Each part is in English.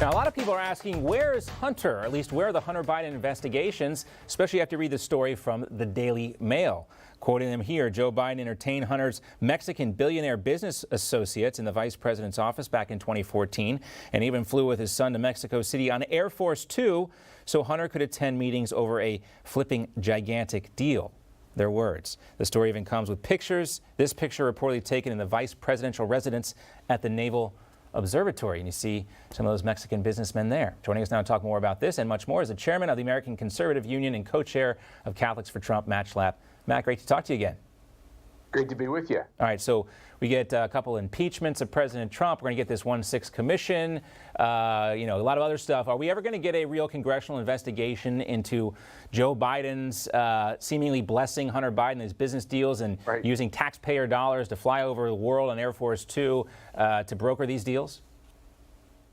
Now, a lot of people are asking, where is Hunter? Or at least where are the Hunter Biden investigations? Especially after you read the story from the Daily Mail. Quoting them here, Joe Biden entertained Hunter's Mexican billionaire business associates in the vice president's office back in 2014 and even flew with his son to Mexico City on Air Force Two so Hunter could attend meetings over a flipping gigantic deal. Their words. The story even comes with pictures. This picture reportedly taken in the vice presidential residence at the Naval Observatory. And you see some of those Mexican businessmen there. Joining us now to talk more about this and much more is the chairman of the American Conservative Union and co-chair of Catholics for Trump, Matt Schlapp. Matt, great to talk to you again. Great to be with you. All right, so we get a couple impeachments of President Trump. We're going to get this 1/6 commission, a lot of other stuff. Are we ever going to get a real congressional investigation into Joe Biden's seemingly blessing Hunter Biden, his business deals, and using taxpayer dollars to fly over the world on Air Force Two to broker these deals?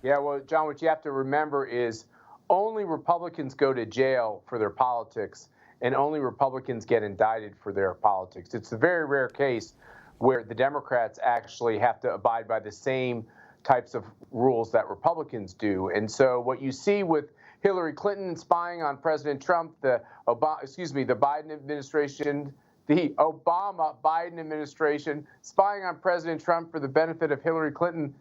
Yeah, well, John, what you have to remember is only Republicans go to jail for their politics, and only Republicans get indicted for their politics. It's a very rare case where the Democrats actually have to abide by the same types of rules that Republicans do. And so what you see with Hillary Clinton spying on President Trump, the Biden administration, the Obama-Biden administration spying on President Trump for the benefit of Hillary Clinton,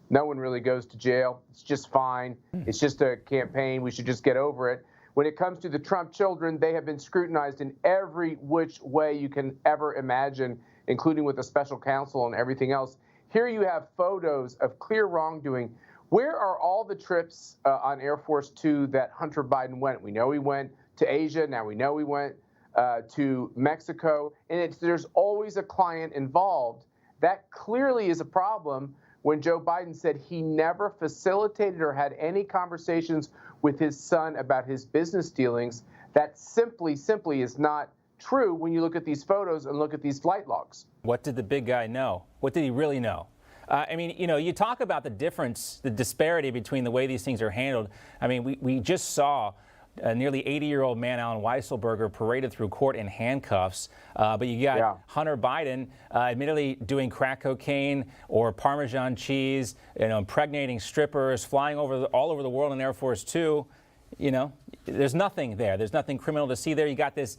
no one really goes to jail. It's just fine. It's just a campaign. We should just get over it. When it comes to the Trump children, they have been scrutinized in every which way you can ever imagine, including with a special counsel and everything else. Here you have photos of clear wrongdoing. Where are all the trips on Air Force Two that Hunter Biden went? We know he went to Asia. Now we know he went to Mexico. And there's always a client involved. That clearly is a problem when Joe Biden said he never facilitated or had any conversations with his son about his business dealings. That simply is not true when you look at these photos and look at these flight logs. What did the big guy know? What did he really know? You talk about the difference, the disparity between the way these things are handled. I mean, we just saw a nearly 80-year-old man, Alan Weisselberger, paraded through court in handcuffs. But you got Hunter Biden admittedly doing crack cocaine or Parmesan cheese, impregnating strippers, flying all over the world in Air Force Two. There's nothing there. There's nothing criminal to see there. You got this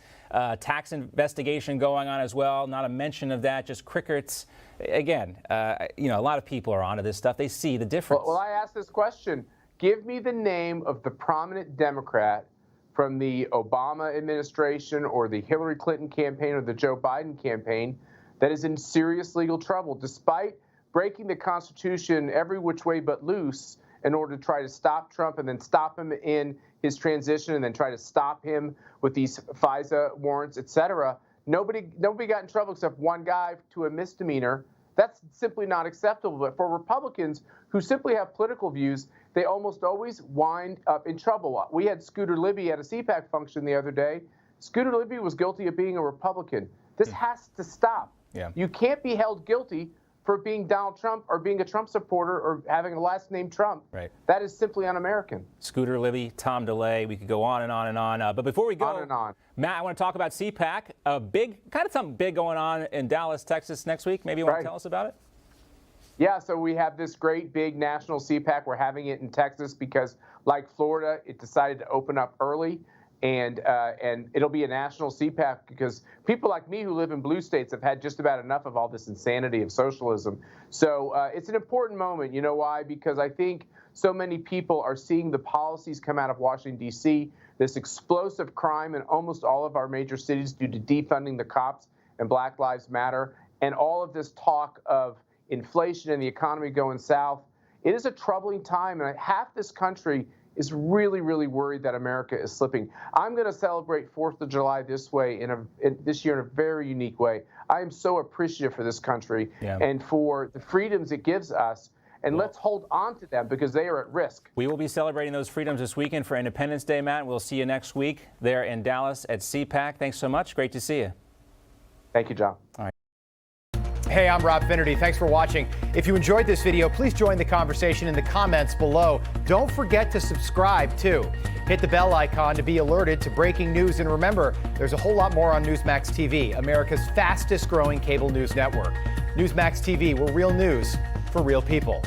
tax investigation going on as well. Not a mention of that, just crickets. Again, a lot of people are onto this stuff. They see the difference. Well, I asked this question. Give me the name of the prominent Democrat from the Obama administration or the Hillary Clinton campaign or the Joe Biden campaign that is in serious legal trouble, despite breaking the Constitution every which way but loose in order to try to stop Trump and then stop him in his transition and then try to stop him with these FISA warrants, et cetera. Nobody got in trouble except one guy to a misdemeanor. That's simply not acceptable. But for Republicans who simply have political views, they almost always wind up in trouble. We had Scooter Libby at a CPAC function the other day. Scooter Libby was guilty of being a Republican. This has to stop. Yeah. You can't be held guilty for being Donald Trump or being a Trump supporter or having a last name Trump. Right. That is simply un-American. Scooter Libby, Tom DeLay, we could go on and on and on. But before we go, on and on. Matt, I want to talk about CPAC. Something big going on in Dallas, Texas next week. Maybe you want to tell us about it? Yeah, so we have this great big national CPAC. We're having it in Texas because, like Florida, it decided to open up early. And it'll be a national CPAC because people like me who live in blue states have had just about enough of all this insanity of socialism. So it's an important moment. You know why? Because I think so many people are seeing the policies come out of Washington, D.C., this explosive crime in almost all of our major cities due to defunding the cops and Black Lives Matter, and all of this talk of inflation and the economy going south. It is a troubling time, and half this country is really, really worried that America is slipping. I'm going to celebrate 4th of July this way, this year in a very unique way. I am so appreciative for this country and for the freedoms it gives us. And let's hold on to them because they are at risk. We will be celebrating those freedoms this weekend for Independence Day, Matt. We'll see you next week there in Dallas at CPAC. Thanks so much. Great to see you. Thank you, John. All right. Hey, I'm Rob Finnerty. Thanks for watching. If you enjoyed this video, please join the conversation in the comments below. Don't forget to subscribe, too. Hit the bell icon to be alerted to breaking news. And remember, there's a whole lot more on Newsmax TV, America's fastest growing cable news network. Newsmax TV, we're real news for real people.